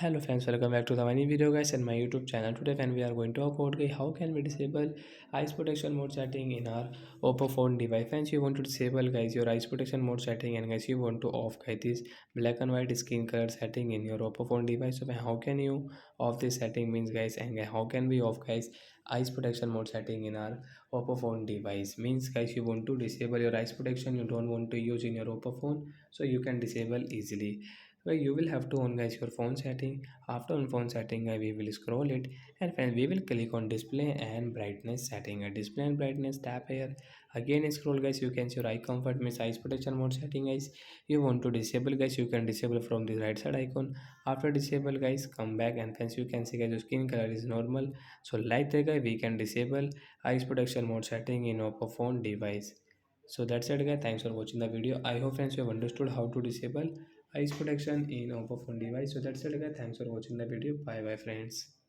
Hello friends, welcome back to the mini video guys and my YouTube channel. Today when we are going to talk about how can we disable eyes protection mode setting in our Oppo phone device. Friends, you want to disable guys your eyes protection mode setting, and guys you want to off guys this black and white skin color setting in your Oppo phone device. So how can you off this setting means guys, and how can we off guys eyes protection mode setting in our Oppo phone device means guys you want to disable your eyes protection, you don't want to use in your Oppo phone, so you can disable easily. Well, you will have to on guys your phone setting. After on phone setting, we will scroll it, and then we will click on display and brightness setting. A display and brightness tap here. Again scroll guys. You can see your eye comfort means eyes protection mode setting guys. You want to disable guys. You can disable from the right side icon. After disable guys, come back and then you can see guys your skin color is normal. So like that guy, we can disable eyes protection mode setting in Oppo phone device. So that's it guys, thanks for watching the video. I hope friends you have understood how to disable eyes protection in Oppo phone device. So that's it guys, thanks for watching the video. Bye bye friends.